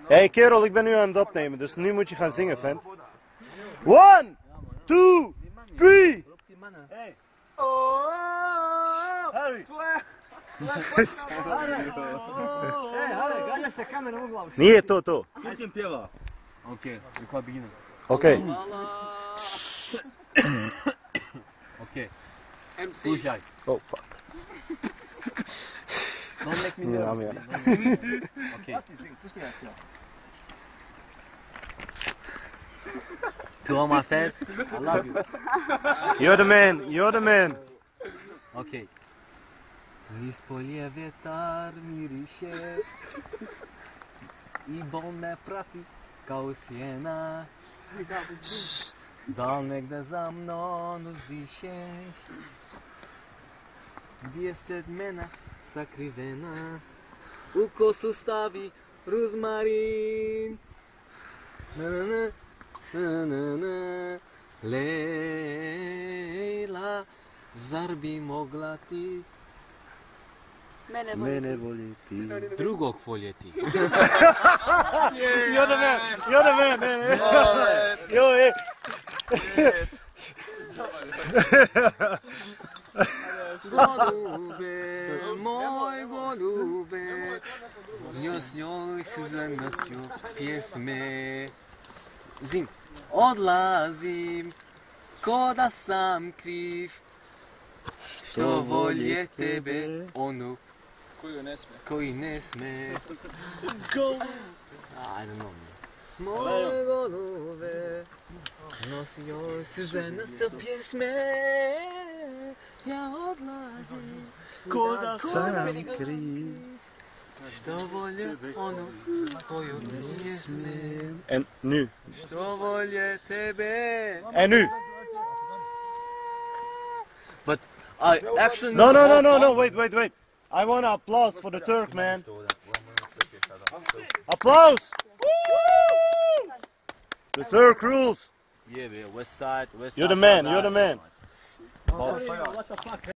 Hey kerel, ik ben nu aan het opnemen, dus nu moet je gaan zingen, vent. 1, 2, 3. Hey. Oh! Harry. Hey, Harry, ganja se kamera u glavu. Nije to. Aj ćem pjeva. Okej, kako beginner. Okej. Okej. Slušaj. Oh fuck. Don't make me Ja, nervous. ja. Okej. To all my fans, I love you. You're the man. Okej. Niz polje vjetar miriše I bol me prati kao sjena. Da li negde za mnom uzdišeš, gdje se mena sakrivena, u kosu stavi ruzmarin. Lejla, zar bi mogla ti Mene voljeti. drugog voljeti? You're the man. Yo, hey. Golube, moj golube, s njoj suzenosti pjesme. Zim, odlazim, ko da sam kriv, što volje tebe, onu koji ne sme. Go! I don't know. Moje golube, nosio suzenosti pjesme. Ja odlazim, Ko da sam kriv, što volje onu koju ne smem. En nu. Što volje tebe. En nu. But I actually No, wait. I want applause for the Turk, man. Applause! Woo! The Turk rules. Yeah, man, West Side. You're the man. What the fuck?